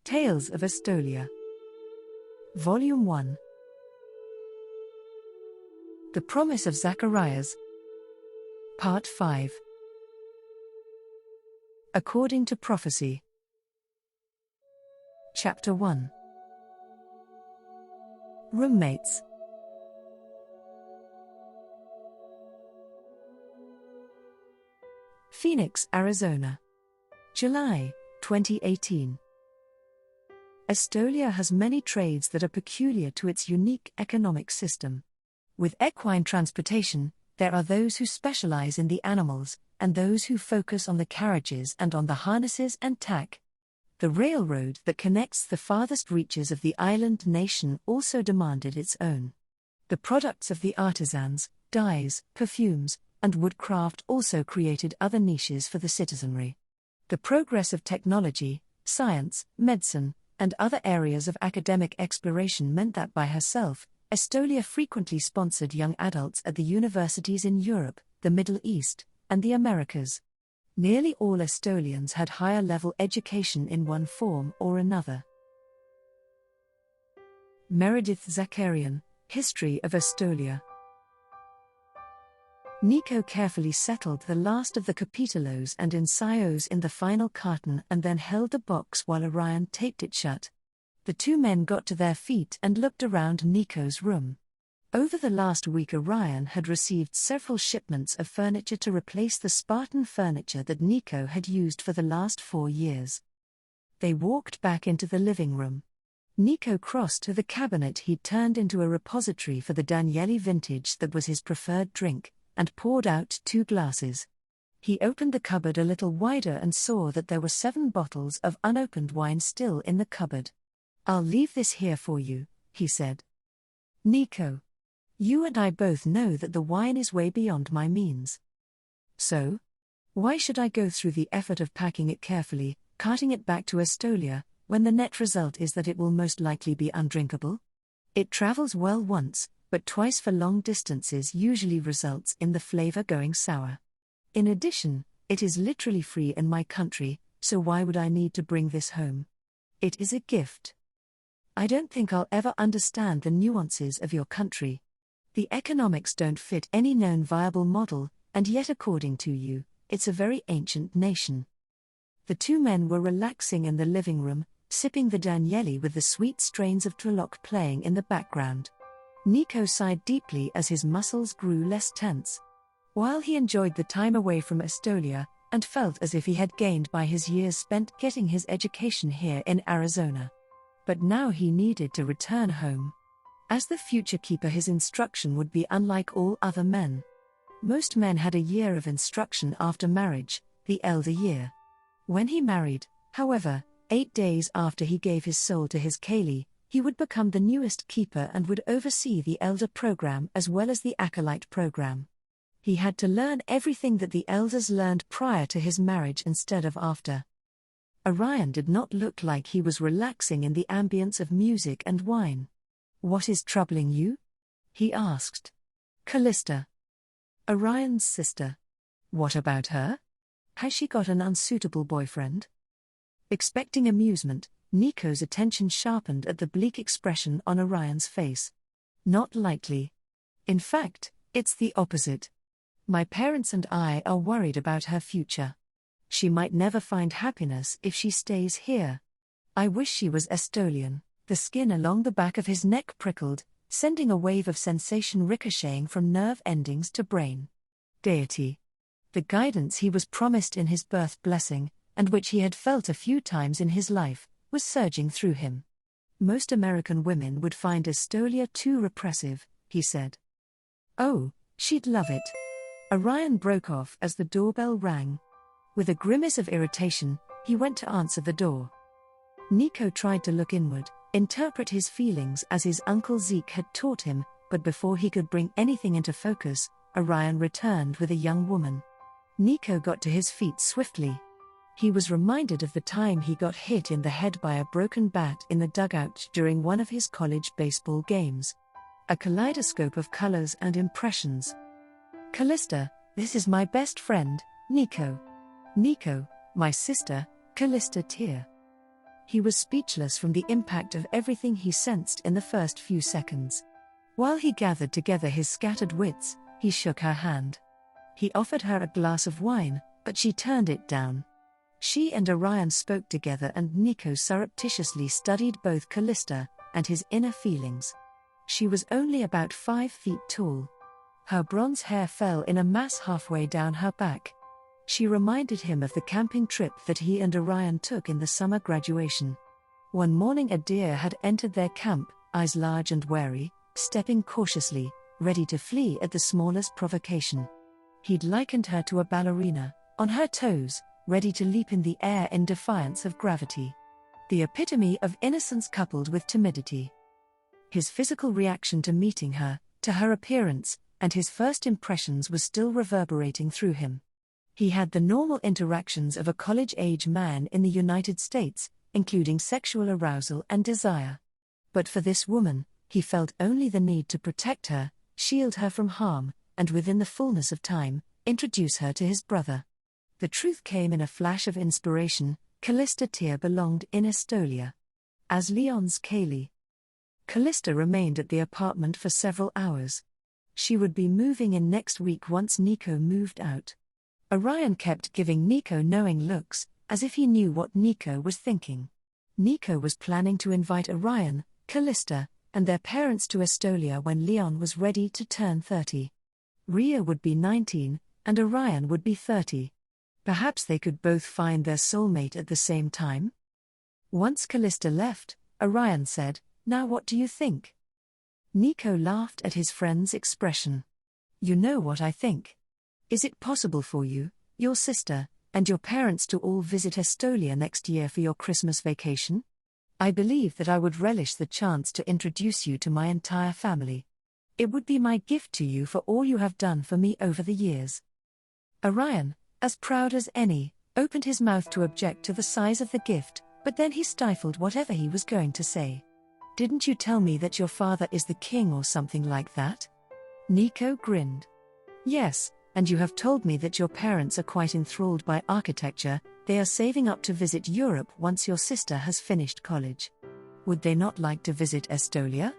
Tales of Estolia. Volume 1. The Promise of Zacharias. Part 5. According to Prophecy. Chapter 1. Roommates. Phoenix, Arizona. July, 2018. Estolia has many trades that are peculiar to its unique economic system. With equine transportation, there are those who specialize in the animals, and those who focus on the carriages and on the harnesses and tack. The railroad that connects the farthest reaches of the island nation also demanded its own. The products of the artisans, dyes, perfumes, and woodcraft also created other niches for the citizenry. The progress of technology, science, medicine, and other areas of academic exploration meant that by herself, Estolia frequently sponsored young adults at the universities in Europe, the Middle East, and the Americas. Nearly all Estolians had higher-level education in one form or another. Meredith Zakarian, History of Estolia. Nico carefully settled the last of the capitelos and ensayos in the final carton and then held the box while Orion taped it shut. The two men got to their feet and looked around Nico's room. Over the last week Orion had received several shipments of furniture to replace the Spartan furniture that Nico had used for the last 4 years. They walked back into the living room. Nico crossed to the cabinet he'd turned into a repository for the Danieli vintage that was his preferred drink, and poured out 2 glasses. He opened the cupboard a little wider and saw that there were 7 bottles of unopened wine still in the cupboard. "I'll leave this here for you," he said. "Nico, you and I both know that the wine is way beyond my means. So? Why should I go through the effort of packing it carefully, carting it back to Estolia, when the net result is that it will most likely be undrinkable? It travels well once, but twice for long distances usually results in the flavor going sour. In addition, it is literally free in my country, so why would I need to bring this home? It is a gift. I don't think I'll ever understand the nuances of your country. The economics don't fit any known viable model, and yet according to you, it's a very ancient nation." The 2 men were relaxing in the living room, sipping the Danieli with the sweet strains of Trelloc playing in the background. Nico sighed deeply as his muscles grew less tense. While he enjoyed the time away from Estolia, and felt as if he had gained by his years spent getting his education here in Arizona. But now he needed to return home. As the future keeper, his instruction would be unlike all other men. Most men had a year of instruction after marriage, the elder year. When he married, however, 8 days after he gave his soul to his Kaylee, he would become the newest keeper and would oversee the elder program as well as the acolyte program. He had to learn everything that the elders learned prior to his marriage instead of after. Orion did not look like he was relaxing in the ambience of music and wine. "What is troubling you?" he asked. "Callista. Orion's sister. What about her? Has she got an unsuitable boyfriend?" Expecting amusement, Nico's attention sharpened at the bleak expression on Orion's face. "Not likely. In fact, it's the opposite. My parents and I are worried about her future. She might never find happiness if she stays here. I wish she was Estolian." The skin along the back of his neck prickled, sending a wave of sensation ricocheting from nerve endings to brain. Deity. The guidance he was promised in his birth blessing, and which he had felt a few times in his life, was surging through him. "Most American women would find Estolia too repressive," he said. "Oh, she'd love it." Orion broke off as the doorbell rang. With a grimace of irritation, he went to answer the door. Nico tried to look inward, interpret his feelings as his uncle Zeke had taught him, but before he could bring anything into focus, Orion returned with a young woman. Nico got to his feet swiftly. He was reminded of the time he got hit in the head by a broken bat in the dugout during one of his college baseball games. A kaleidoscope of colors and impressions. "Callista, this is my best friend, Nico. Nico, my sister, Callista Tear." He was speechless from the impact of everything he sensed in the first few seconds. While he gathered together his scattered wits, he shook her hand. He offered her a glass of wine, but she turned it down. She and Orion spoke together, and Nico surreptitiously studied both Callista and his inner feelings. She was only about 5 feet tall. Her bronze hair fell in a mass halfway down her back. She reminded him of the camping trip that he and Orion took in the summer graduation. One morning a deer had entered their camp, eyes large and wary, stepping cautiously, ready to flee at the smallest provocation. He'd likened her to a ballerina, on her toes, ready to leap in the air in defiance of gravity. The epitome of innocence coupled with timidity. His physical reaction to meeting her, to her appearance, and his first impressions was still reverberating through him. He had the normal interactions of a college-age man in the United States, including sexual arousal and desire. But for this woman, he felt only the need to protect her, shield her from harm, and within the fullness of time, introduce her to his brother. The truth came in a flash of inspiration: Callista Tyr belonged in Estolia. As Leon's Kaylee. Callista remained at the apartment for several hours. She would be moving in next week once Nico moved out. Orion kept giving Nico knowing looks, as if he knew what Nico was thinking. Nico was planning to invite Orion, Callista, and their parents to Estolia when Leon was ready to turn 30. Rhea would be 19, and Orion would be 30. Perhaps they could both find their soulmate at the same time? Once Callista left, Orion said, "Now what do you think?" Nico laughed at his friend's expression. "You know what I think. Is it possible for you, your sister, and your parents to all visit Estolia next year for your Christmas vacation? I believe that I would relish the chance to introduce you to my entire family. It would be my gift to you for all you have done for me over the years." Orion, as proud as any, opened his mouth to object to the size of the gift, but then he stifled whatever he was going to say. "Didn't you tell me that your father is the king or something like that?" Nico grinned. "Yes, and you have told me that your parents are quite enthralled by architecture. They are saving up to visit Europe once your sister has finished college. Would they not like to visit Estolia?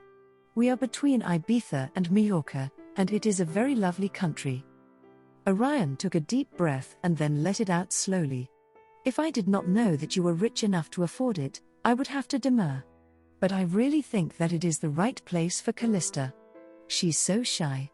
We are between Ibiza and Mallorca, and it is a very lovely country." Orion took a deep breath and then let it out slowly. "If I did not know that you were rich enough to afford it, I would have to demur. But I really think that it is the right place for Callista. She's so shy.